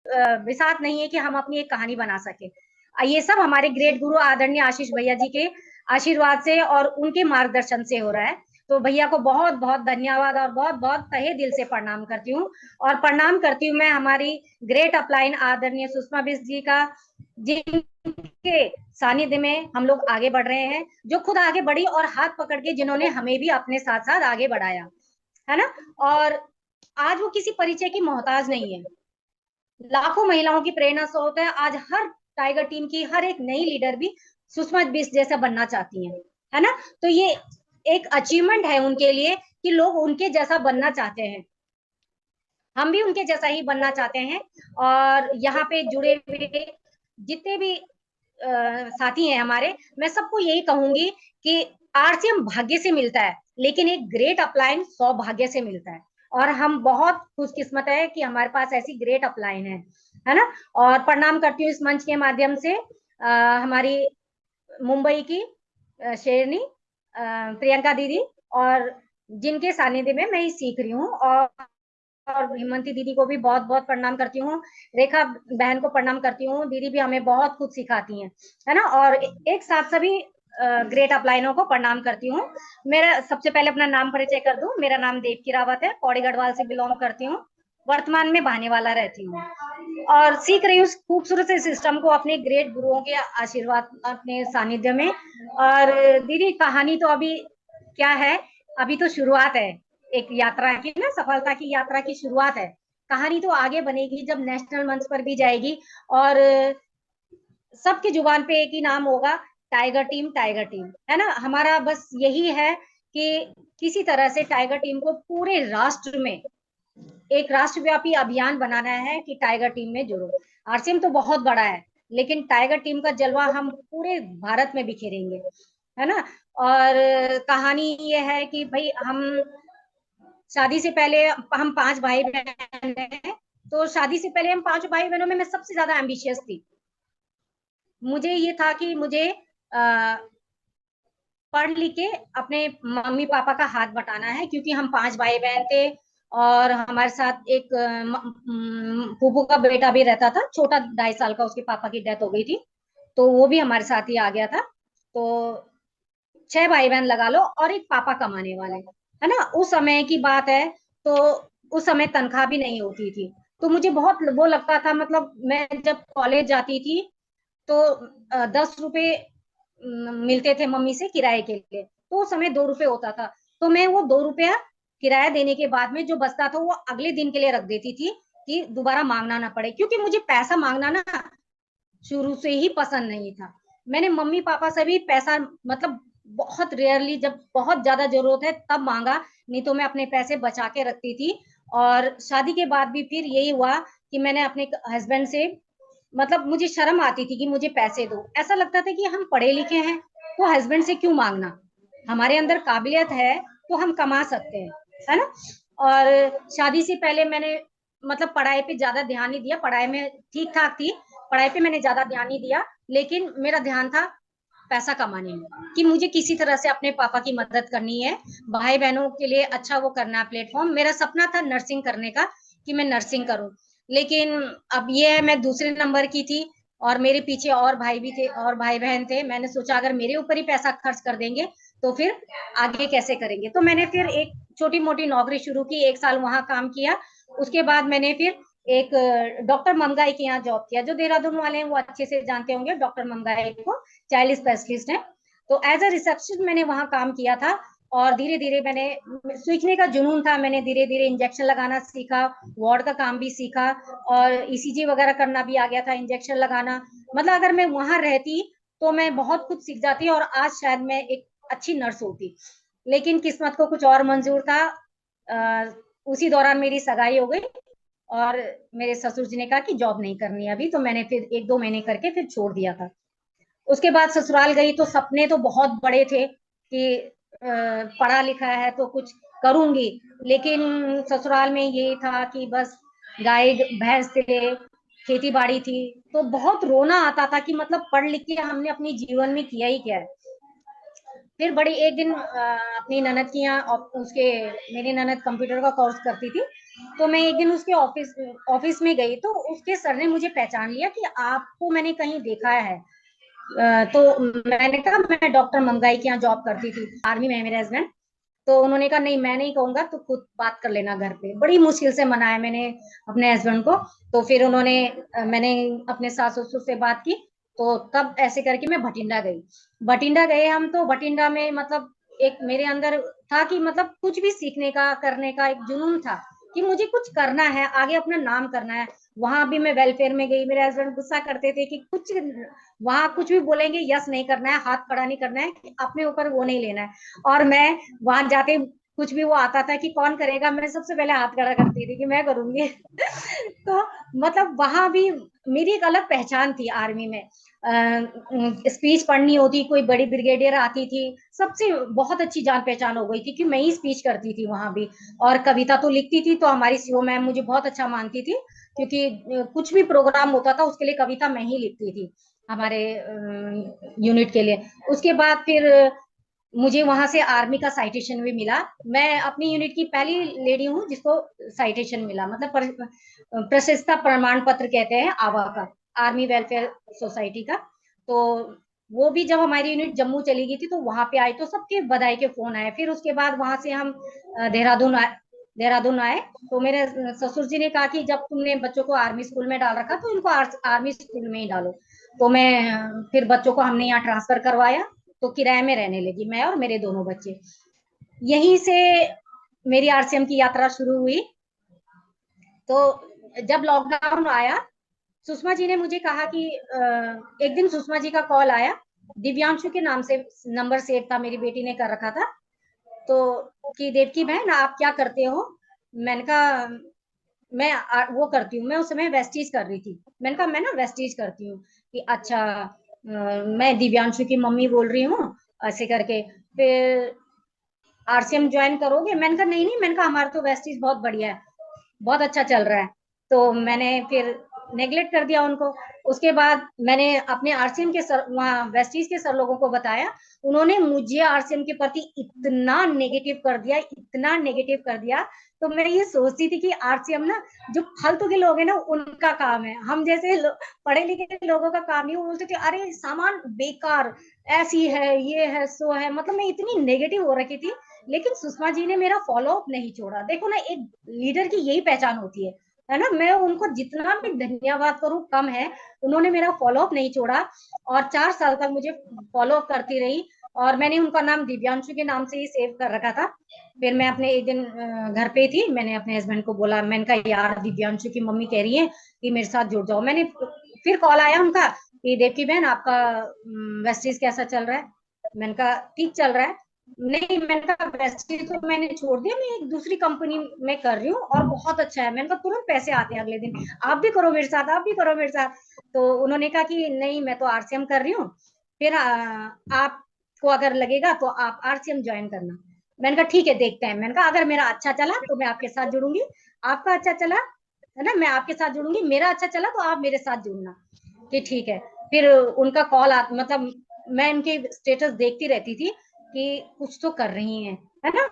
बिसात नहीं है कि हम अपनी एक कहानी बना सके। ये सब हमारे ग्रेट गुरु आदरणीय आशीष भैया जी के आशीर्वाद से और उनके मार्गदर्शन से हो रहा है। तो भैया को बहुत बहुत धन्यवाद और बहुत बहुत तहे दिल से प्रणाम करती हूँ। और प्रणाम करती हूँ मैं हमारी ग्रेट अपलाइन आदरणीय सुषमा बिष्ट जी का, जिनके सानिध्य में हम लोग आगे बढ़ रहे हैं, जो खुद आगे बढ़ी और हाथ पकड़ के जिन्होंने हमें भी अपने साथ साथ आगे बढ़ाया, है ना। और आज वो किसी परिचय की मोहताज नहीं है, लाखों महिलाओं की प्रेरणा स्रोत है। आज हर टाइगर टीम की हर एक नई लीडर भी सुषमा बिष्ट जैसा बनना चाहती है ना। तो ये एक अचीवमेंट है उनके लिए कि लोग उनके जैसा बनना चाहते हैं, हम भी उनके जैसा ही बनना चाहते हैं। और यहाँ पे जुड़े हुए जितने भी साथी हैं हमारे, मैं सबको यही कहूंगी कि आरसीएम भाग्य से मिलता है, लेकिन एक ग्रेट अपलाइन सौभाग्य से मिलता है। और हम बहुत खुशकिस्मत है कि हमारे पास ऐसी ग्रेट अपलाइन है ना। और प्रणाम करती हूँ इस मंच के माध्यम से हमारी मुंबई की शेरनी प्रियंका दीदी, और जिनके सानिध्य में मैं सीख रही हूँ। और हेमंती दीदी को भी बहुत बहुत प्रणाम करती हूँ, रेखा बहन को प्रणाम करती हूँ, दीदी भी हमें बहुत कुछ सिखाती हैं, है ना। और एक साथ सभी ग्रेट अपलाइनों को प्रणाम करती हूँ। मेरा सबसे पहले अपना नाम परिचय कर दूं, मेरा नाम देवकी रावत है, पौड़ी गढ़वाल से बिलोंग करती हूँ, वर्तमान में भानेवाला रहती हूँ और सीख रही हूँ खूबसूरत से सिस्टम को अपने ग्रेट गुरुओं के आशीर्वाद अपने सानिध्य में। और दीदी कहानी तो अभी क्या है, अभी तो शुरुआत है, एक यात्रा की ना, सफलता की यात्रा की शुरुआत है। कहानी तो आगे बनेगी जब नेशनल मंच पर भी जाएगी और सबकी जुबान पे एक ही नाम होगा, टाइगर टीम, है ना। हमारा बस यही है कि किसी तरह से टाइगर टीम को पूरे राष्ट्र में एक राष्ट्रव्यापी अभियान बनाना है कि टाइगर टीम में जुड़ो। आरसीएम तो बहुत बड़ा है, लेकिन टाइगर टीम का जलवा हम पूरे भारत में बिखेरेंगे, है ना। और कहानी ये है कि भाई हम शादी से पहले, हम 5 भाई बहन हैं, तो शादी से पहले हम 5 भाई बहनों में मैं सबसे ज्यादा एम्बिशियस थी। मुझे ये था कि मुझे पढ़ लिख के अपने मम्मी पापा का हाथ बटाना है, क्योंकि हम 5 भाई बहन थे। और हमारे साथ एक फूफू का बेटा भी रहता था, छोटा 2.5 साल का, उसके पापा की डेथ हो गई थी, तो वो भी हमारे साथ ही आ गया था। तो 6 भाई बहन लगा लो और एक पापा कमाने वाले, है ना। उस समय की बात है। तो उस समय तनख्वाह भी नहीं होती थी, तो मुझे बहुत वो लगता था, मतलब मैं जब कॉलेज जाती थी तो 10 रुपए मिलते थे मम्मी से किराए के लिए, तो उस समय 2 रुपए होता था। तो मैं वो 2 रुपया किराया देने के बाद में जो बचता था वो अगले दिन के लिए रख देती थी कि दोबारा मांगना ना पड़े, क्योंकि मुझे पैसा मांगना ना शुरू से ही पसंद नहीं था। मैंने मम्मी पापा से भी पैसा, मतलब बहुत रेयरली, जब बहुत ज्यादा जरूरत है तब मांगा, नहीं तो मैं अपने पैसे बचा के रखती थी। और शादी के बाद भी फिर यही हुआ कि मैंने अपने हस्बैंड से, मतलब मुझे शर्म आती थी कि मुझे पैसे दो, ऐसा लगता था कि हम पढ़े लिखे हैं तो हस्बैंड से क्यों मांगना, हमारे अंदर काबिलियत है तो हम कमा सकते हैं, है ना। और शादी से पहले मैंने, मतलब पढ़ाई पे ज्यादा ध्यान नहीं दिया, पढ़ाई में ठीक ठाक थी, पढ़ाई पे मैंने ज्यादा ध्यान नहीं दिया, लेकिन मेरा ध्यान था पैसा कमाने में, कि मुझे किसी तरह से अपने पापा की मदद करनी है, भाई बहनों के लिए अच्छा वो करना है प्लेटफॉर्म। मेरा सपना था नर्सिंग करने का, कि मैं नर्सिंग करूं। लेकिन अब ये है, मैं दूसरे नंबर की थी और मेरे पीछे और भाई भी थे और भाई बहन थे। मैंने सोचा अगर मेरे ऊपर ही पैसा खर्च कर देंगे तो फिर आगे कैसे करेंगे। तो मैंने फिर एक छोटी मोटी नौकरी शुरू की, 1 साल वहां काम किया। उसके बाद मैंने फिर एक डॉक्टर ममगाई के यहाँ जॉब किया, जो देहरादून वाले हैं वो अच्छे से जानते होंगे डॉक्टर ममगाई को, चाइल्ड स्पेशलिस्ट है। तो एज अ रिसेप्शन मैंने वहां काम किया था। और धीरे धीरे मैंने, सीखने का जुनून था, मैंने धीरे धीरे इंजेक्शन लगाना सीखा, वार्ड का काम भी सीखा, और ईसीजी वगैरह करना भी आ गया था, इंजेक्शन लगाना। मतलब अगर मैं वहां रहती तो मैं बहुत कुछ सीख जाती और आज शायद मैं एक अच्छी नर्स होती। लेकिन किस्मत को कुछ और मंजूर था। उसी दौरान मेरी सगाई हो गई और मेरे ससुर जी ने कहा कि जॉब नहीं करनी है अभी, तो मैंने फिर 1-2 महीने करके फिर छोड़ दिया था। उसके बाद ससुराल गई तो सपने तो बहुत बड़े थे कि पढ़ा लिखा है तो कुछ करूंगी, लेकिन ससुराल में ये था कि बस गाय भैंस थे, खेती बाड़ी थी, तो बहुत रोना आता था कि मतलब पढ़ लिख के हमने अपने जीवन में किया ही क्या है। फिर बड़ी एक दिन अपनी ननद की यहाँ, उसके, मेरी ननद कंप्यूटर का कोर्स करती थी, तो मैं एक दिन उसके ऑफिस ऑफिस में गई, तो उसके सर ने मुझे पहचान लिया कि आपको मैंने कहीं देखा है। तो मैंने कहा मैं डॉक्टर मंगाई के यहाँ जॉब करती थी, आर्मी में है मेरे हस्बैंड। तो उन्होंने कहा नहीं मैं नहीं कहूंगा, तो खुद बात कर लेना घर पे। बड़ी मुश्किल से मनाया मैंने अपने हस्बैंड को। तो फिर उन्होंने मैंने अपने सास ससुर से बात की। तो तब ऐसे करके मैं भटिंडा गई। भटिंडा गए हम, तो भटिंडा में मतलब एक मेरे अंदर था कि मतलब कुछ भी सीखने का करने का एक जुनून था कि मुझे कुछ करना है, आगे अपना नाम करना है। वहां भी मैं वेलफेयर में गई, मेरे हस्बैंड गुस्सा करते थे कि कुछ वहां कुछ भी बोलेंगे यस नहीं करना है, हाथ खड़ा नहीं करना है, अपने ऊपर वो नहीं लेना है। और मैं वहां जाके कुछ भी वो आता था कि कौन करेगा, मैं सबसे पहले हाथ खड़ा करती थी कि मैं करूंगी। तो मतलब वहां भी मेरी एक अलग पहचान थी आर्मी में। स्पीच पढ़नी होती, कोई बड़ी ब्रिगेडियर आती थी, सबसे बहुत अच्छी जान पहचान हो गई थी कि मैं ही स्पीच करती थी वहां भी। और कविता तो लिखती थी, तो हमारी सीओ मैम मुझे बहुत अच्छा मानती थी, क्योंकि कुछ भी प्रोग्राम होता था उसके लिए कविता मैं ही लिखती थी हमारे यूनिट के लिए। उसके बाद फिर मुझे वहां से आर्मी का साइटेशन भी मिला। मैं अपनी यूनिट की पहली लेडी हूँ जिसको साइटेशन मिला, मतलब प्रशस्ता प्रमाण पत्र कहते हैं आवा का, आर्मी वेलफेयर सोसाइटी का। तो वो भी जब हमारी यूनिट जम्मू चली गई थी तो वहां पे आई, तो सबके बधाई के फोन आए। फिर उसके बाद वहां से हम देहरादून आए। देहरादून आए तो मेरे ससुर जी ने कहा कि जब तुमने बच्चों को आर्मी स्कूल में डाल रखा तो इनको आर्मी स्कूल में ही डालो। तो मैं फिर बच्चों को हमने यहाँ ट्रांसफर करवाया। तो किराए में रहने लगी मैं और मेरे दोनों बच्चे। यहीं से मेरी आरसीएम की यात्रा शुरू हुई। तो जब लॉकडाउन आया, सुषमा जी ने मुझे कहा कि एक दिन सुषमा जी का कॉल आया, दिव्यांशु के नाम से नंबर सेव था, मेरी बेटी ने कर रखा था। तो कि देवकी बहन आप क्या करते हो। मैंने कहा मैं वो करती हूँ, मैं उस समय वेस्टीज कर रही थी। मैंने कहा मैं ना वेस्टीज करती हूँ। कि अच्छा मैं दिव्यांशु की मम्मी बोल रही हूँ, ऐसे करके। फिर आरसीएम ज्वाइन करोगे, मैंने कहा नहीं नहीं, मैंने कहा हमारा तो वेस्टीज बहुत बढ़िया है, बहुत अच्छा चल रहा है। तो मैंने फिर नेग्लेक्ट कर दिया उनको। उसके बाद मैंने अपने आरसीएम के सर, वहाँ वेस्टीज के सर लोगों को बताया। उन्होंने मुझे आरसीएम के प्रति इतना नेगेटिव कर दिया, इतना नेगेटिव कर दिया। तो मैं ये सोचती थी कि आरसीएम ना, जो फालतू के लोग हैं ना उनका काम है, हम जैसे पढ़े लिखे लोगों का काम नहीं। वो बोलते थे अरे सामान बेकार, ऐसी है ये है सो है, मतलब मैं इतनी नेगेटिव हो रखी थी। लेकिन सुषमा जी ने मेरा फॉलो अप नहीं छोड़ा। देखो ना, एक लीडर की यही पहचान होती है ना। मैं उनको जितना भी धन्यवाद करूं कम है। उन्होंने मेरा फॉलो अप नहीं छोड़ा और 4 साल तक मुझे फॉलो अप करती रही। और मैंने उनका नाम दिव्यांशु के नाम से ही सेव कर रखा था। फिर मैं अपने एक दिन घर पे थी, मैंने अपने हस्बैंड को बोला, मैंने कहा यार दिव्यांशु की मम्मी कह रही है कि मेरे साथ जुड़ जाओ। मैंने फिर कॉल आया उनका कि देवकी बहन आपका वेस्टीज कैसा चल रहा है। मैंने कहा ठीक चल रहा है। नहीं, मैंने कहा वैसे तो मैंने छोड़ दिया, मैं एक दूसरी कंपनी में कर रही हूँ और बहुत अच्छा है। मैंने कहा तुरंत पैसे आते हैं अगले दिन, आप भी करो मेरे साथ, आप भी करो मेरे साथ। तो उन्होंने कहा कि नहीं मैं तो आरसीएम कर रही हूँ, फिर आपको अगर लगेगा तो आप आरसीएम ज्वाइन करना। मैंने कहा ठीक है देखते हैं। मैंने कहा अगर मेरा अच्छा चला तो मैं आपके साथ जुड़ूंगी, आपका अच्छा चला है ना मैं आपके साथ जुड़ूंगी, मेरा अच्छा चला तो आप मेरे साथ जुड़ना। कि ठीक है। फिर उनका कॉल आ, मतलब मैं इनके स्टेटस देखती रहती थी कि कुछ तो कर रही हैं, है ना।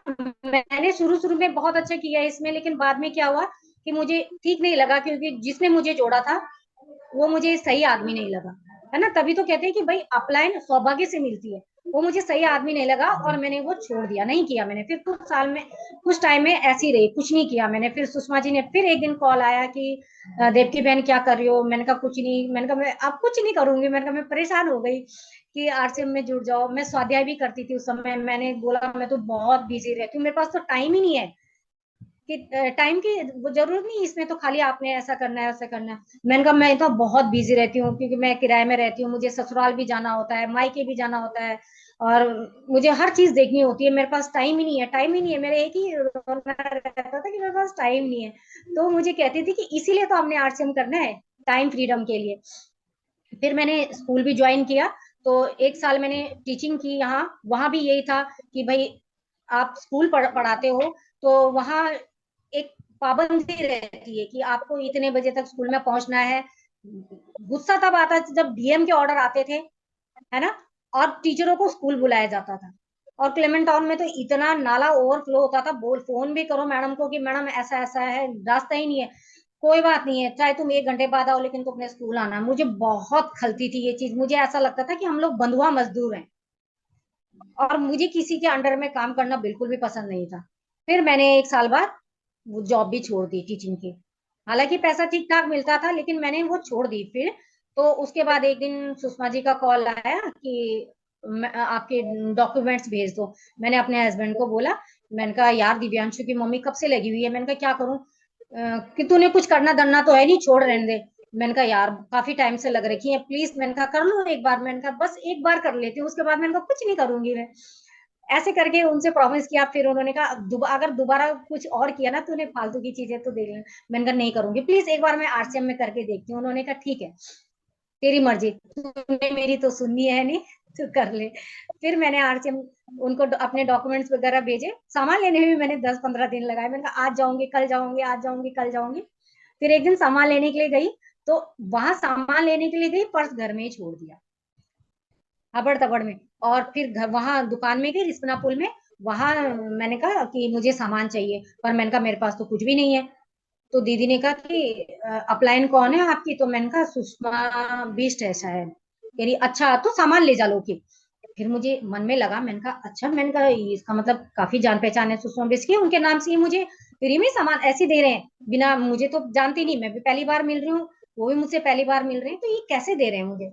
मैंने शुरू शुरू में बहुत अच्छा किया इसमें, लेकिन बाद में क्या हुआ कि मुझे ठीक नहीं लगा, क्योंकि जिसने मुझे जोड़ा था वो मुझे सही आदमी नहीं लगा, है ना। तभी तो कहते हैं कि भाई अपलाइन सौभाग्य से मिलती है। वो मुझे सही आदमी नहीं लगा और मैंने वो छोड़ दिया, नहीं किया मैंने। फिर कुछ साल में, कुछ टाइम में ऐसी रही, कुछ नहीं किया मैंने। फिर सुषमा जी ने फिर एक दिन कॉल आया कि देवकी बहन क्या कर रही हो। मैंने कहा कुछ नहीं। मैंने कहा मैं अब कुछ नहीं करूंगी। मैंने कहा मैं परेशान हो गई कि आरसीएम में जुड़ जाओ। मैं स्वाध्याय भी करती थी उस समय। मैंने बोला मैं तो बहुत बिजी रहती हूँ, मेरे पास तो टाइम ही नहीं है कि टाइम की जरूरत नहीं, इसमें तो खाली आपने ऐसा करना है वैसा करना है। मैंने कहा मैं तो बहुत बिजी रहती हूँ, क्योंकि मैं किराए में रहती हूँ, मुझे ससुराल भी जाना होता है, मायके भी जाना होता है, और मुझे हर चीज देखनी होती है। मेरे पास टाइम ही नहीं है, टाइम ही नहीं है। मेरा एक ही रोना रहता था कि मेरे पास टाइम नहीं है। तो मुझे कहती थी कि इसीलिए तो हमने आरसीएम करना है, टाइम फ्रीडम के लिए। फिर मैंने स्कूल भी ज्वाइन किया। तो 1 साल मैंने टीचिंग की यहाँ। वहां भी यही था कि भाई आप स्कूल पढ़ाते हो तो वहाँ एक पाबंदी रहती है कि आपको इतने बजे तक स्कूल में पहुंचना है। गुस्सा तब आता जब डीएम के ऑर्डर आते थे, है ना, और टीचरों को स्कूल बुलाया जाता था। और क्लेमेंट टाउन में तो इतना नाला ओवरफ्लो होता था, बोल फोन भी करो मैडम को कि मैडम ऐसा ऐसा है, रास्ता ही नहीं है। कोई बात नहीं है, चाहे तुम 1 घंटे बाद आओ, लेकिन तुम अपने स्कूल आना। मुझे बहुत खलती थी ये चीज, मुझे ऐसा लगता था कि हम लोग बंधुआ मजदूर हैं, और मुझे किसी के अंडर में काम करना बिल्कुल भी पसंद नहीं था। फिर मैंने 1 साल बाद वो जॉब भी छोड़ दी टीचिंग की। हालांकि पैसा ठीक ठाक मिलता था, लेकिन मैंने वो छोड़ दी फिर। तो उसके बाद एक दिन सुषमा जी का कॉल आया कि आपके डॉक्यूमेंट्स भेज दो। मैंने अपने हस्बैंड को बोला, मैंने कहा यार दिव्यांशु की मम्मी कब से लगी हुई है, मैंने कहा क्या करूं, कि तूने कुछ करना धरना तो है नहीं, छोड़ रहने दे। मैंने कहा यार काफी टाइम से लग रखी है, प्लीज, मैंने कहा कर लो एक बार, मैंने कहा बस एक बार कर लेती हूँ, उसके बाद मैंने कहा कुछ नहीं करूंगी मैं। ऐसे करके उनसे प्रॉमिस किया। फिर उन्होंने कहा अगर दोबारा कुछ और किया ना तूने फालतू की चीजें तो देख लेना। मैंने कहा नहीं करूंगी, प्लीज एक बार मैं आरसीएम में करके देखती हूँ। उन्होंने कहा ठीक है, तेरी मर्जी, तूने मेरी तो सुननी है नहीं, तो कर ले। फिर मैंने आरसीएम, उनको अपने डॉक्यूमेंट्स वगैरह भेजे। सामान लेने में भी मैंने 10-15 दिन लगाए। मैंने कहा आज जाऊंगी कल जाऊंगी, आज जाऊंगी कल जाऊंगी। फिर एक दिन सामान लेने के लिए गई, तो वहां सामान लेने के लिए गई, पर्स घर में ही छोड़ दिया, हबड़ तबड़ में। और फिर घर वहां दुकान में गई रिस्पना पुल में, वहां मैंने कहा कि मुझे सामान चाहिए, पर मैंने कहा मेरे पास तो कुछ भी नहीं है। तो दीदी ने कहा कि अपलाइन कौन है आपकी, तो मैंने कहा सुषमा बिष्ट है शायद। कह रही अच्छा तो सामान ले जा लो के। फिर मुझे मन में लगा, मैंने कहा अच्छा, मैंने कहा इसका मतलब काफी जान पहचान है सुषमा बिष्ट की, उनके नाम से ये मुझे फ्री में सामान ऐसे दे रहे हैं, बिना, मुझे तो जानती नहीं, मैं भी पहली बार मिल रही हूँ, वो भी मुझसे पहली बार मिल रहे हैं, तो ये कैसे दे रहे हैं मुझे।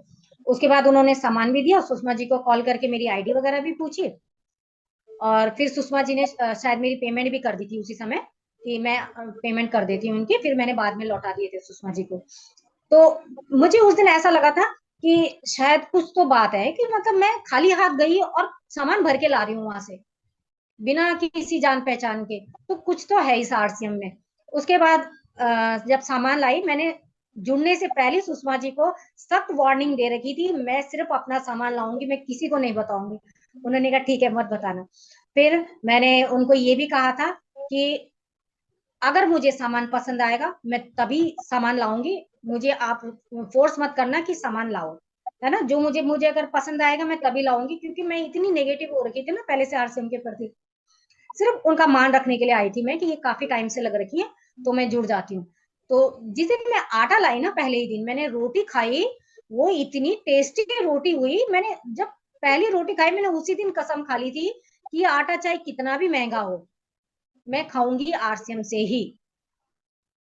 उसके बाद उन्होंने सामान भी दिया, सुषमा जी को कॉल करके मेरी आईडी वगैरह भी पूछी। और फिर सुषमा जी ने शायद मेरी पेमेंट भी कर दी थी उसी समय, कि मैं पेमेंट कर देती हूँ उनकी, फिर मैंने बाद में लौटा दिए थे सुषमा जी को। तो मुझे उस दिन ऐसा लगा था कि शायद कुछ तो बात है, कि मतलब मैं खाली हाथ गई और सामान भर के ला रही हूँ वहां से, बिना किसी जान पहचान के, तो कुछ तो है इस आरसीएम में। उसके बाद जब सामान लाई, मैंने जुड़ने से पहले सुषमा जी को सख्त वार्निंग दे रखी थी, मैं सिर्फ अपना सामान लाऊंगी, मैं किसी को नहीं बताऊंगी। उन्होंने कहा ठीक है मत बताना। फिर मैंने उनको ये भी कहा था कि अगर मुझे सामान पसंद आएगा मैं तभी सामान लाऊंगी, मुझे आप फोर्स मत करना कि सामान लाओ, है ना, जो मुझे मुझे अगर पसंद आएगा मैं तभी लाऊंगी, क्योंकि मैं इतनी नेगेटिव हो रखी थी ना पहले से आरसीएम के प्रति। सिर्फ उनका मान रखने के लिए आई थी मैं, कि ये काफी टाइम से लग रखी है, तो मैं जुड़ जाती हूँ। तो जिस दिन मैं आटा लाई ना, पहले ही दिन मैंने रोटी खाई, वो इतनी टेस्टी रोटी हुई। मैंने जब पहली रोटी खाई, मैंने उसी दिन कसम खा ली थी कि ये आटा चाहे कितना भी महंगा हो, मैं खाऊंगी आरसीएम से ही।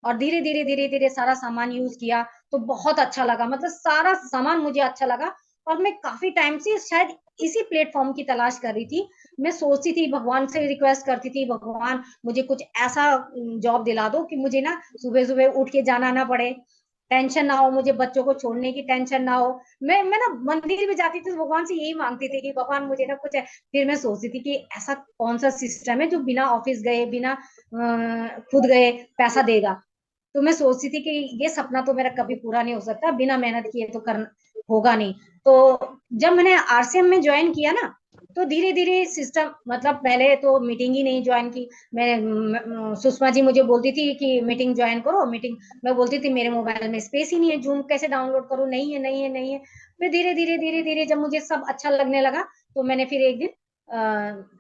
और धीरे धीरे धीरे धीरे सारा सामान यूज किया, तो बहुत अच्छा लगा, मतलब सारा सामान मुझे अच्छा लगा। और मैं काफी टाइम से शायद इसी प्लेटफॉर्म की तलाश कर रही थी। मैं सोचती थी, भगवान से रिक्वेस्ट करती थी, भगवान मुझे कुछ ऐसा जॉब दिला दो कि मुझे ना सुबह सुबह उठ के जाना ना पड़े, टेंशन ना हो, मुझे बच्चों को छोड़ने की टेंशन ना हो। मैं ना मंदिर भी जाती थी तो भगवान से यही मांगती थी कि भगवान मुझे ना कुछ है। फिर मैं सोचती थी कि ऐसा कौन सा सिस्टम है जो बिना ऑफिस गए, बिना खुद गए पैसा देगा। तो मैं सोचती थी कि ये सपना तो मेरा कभी पूरा नहीं हो सकता, बिना मेहनत किए तो कर होगा नहीं। तो जब मैंने आरसीएम में ज्वाइन किया ना, तो धीरे धीरे सिस्टम, मतलब पहले तो मीटिंग ही नहीं ज्वाइन की। सुषमा जी मुझे बोलती थी कि मीटिंग ज्वाइन करो, मीटिंग। मैं बोलती थी मेरे मोबाइल में स्पेस ही नहीं है, जूम कैसे डाउनलोड करूँ, नहीं है नहीं है नहीं है। फिर धीरे धीरे धीरे धीरे जब मुझे सब अच्छा लगने लगा, तो मैंने फिर एक दिन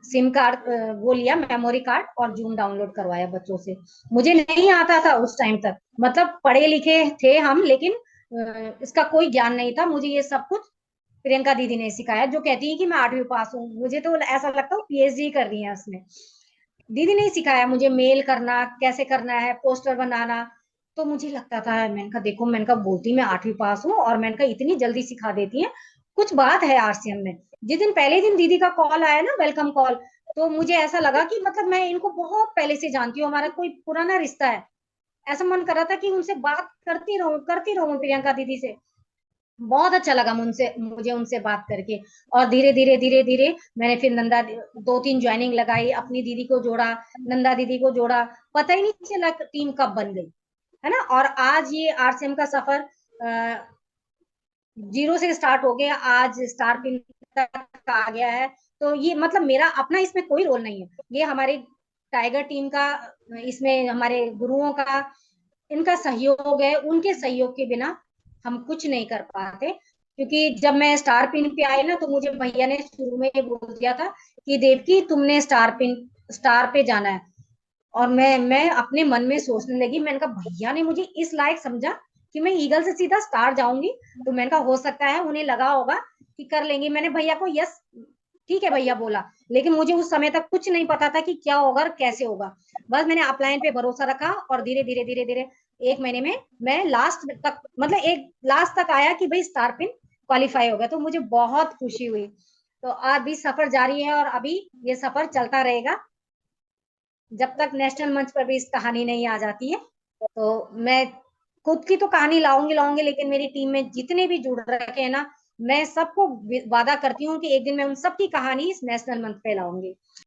सिम कार्ड वो लिया, मेमोरी कार्ड, और जूम डाउनलोड करवाया बच्चों से। मुझे नहीं आता था उस टाइम तक, मतलब पढ़े लिखे थे हम, लेकिन इसका कोई ज्ञान नहीं था मुझे। ये सब कुछ प्रियंका दीदी ने सिखाया, जो कहती है कि मैं 8वीं पास हूँ, मुझे तो ऐसा लगता है पीएचडी कर रही है उसमें। दीदी ने सिखाया मुझे मेल करना कैसे करना है, पोस्टर बनाना। तो मुझे लगता था, मैंने कहा देखो, मैंने कहा बोलती मैं 8वीं पास हूँ, और मैंने कहा इतनी जल्दी सिखा देती है, कुछ बात है आरसीएम में। जिस दिन पहले दिन दीदी का कॉल आया ना, वेलकम कॉल, तो मुझे ऐसा लगा कि मतलब मैं इनको बहुत पहले से जानती हूँ, हमारा कोई पुराना रिश्ता है। ऐसा मन कर रहा था कि उनसे बात करती रहूं प्रियंका दीदी से। बहुत अच्छा लगा मुझे उनसे बात करके। और धीरे धीरे धीरे धीरे मैंने फिर 2-3 ज्वाइनिंग लगाई, अपनी दीदी को जोड़ा, नंदा दीदी को जोड़ा, पता ही नहीं चला टीम कब बन गई, है ना। और आज ये आरसीएम का सफर जीरो से स्टार्ट हो गया, आज स्टार पिन तक आ गया है। तो ये मतलब मेरा अपना इसमें कोई रोल नहीं है, ये हमारे टाइगर टीम का, इसमें हमारे गुरुओं का, इनका सहयोग है। उनके सहयोग के बिना हम कुछ नहीं कर पाते। क्योंकि जब मैं स्टार पिन पे आई ना, तो मुझे भैया ने शुरू में ये बोल दिया था कि देवकी तुमने स्टार पे जाना है। और मैं अपने मन में सोचने लगी, मैंने कहा भैया ने मुझे इस लायक समझा कि मैं ईगल से सीधा स्टार जाऊंगी। तो मैंने कहा हो सकता है उन्हें लगा होगा कि कर लेंगे। मैंने भैया को यस ठीक है भैया बोला, लेकिन मुझे उस समय तक कुछ नहीं पता था कि क्या होगा और कैसे होगा। बस मैंने अपलाइन पे भरोसा रखा और धीरे धीरे धीरे धीरे 1 महीने में मैं लास्ट तक, मतलब एक लास्ट तक आया कि भाई स्टार पिन क्वालिफाई हो गया। तो मुझे बहुत खुशी हुई। तो अभी सफर जारी है और अभी ये सफर चलता रहेगा जब तक नेशनल मंच पर भी इस कहानी नहीं आ जाती है। तो मैं खुद की तो कहानी लाऊंगी लाऊंगी, लेकिन मेरी टीम में जितने भी जुड़ रखे हैं ना, मैं सबको वादा करती हूँ कि एक दिन मैं उन सब की कहानी इस नेशनल मंच पे लाऊंगी।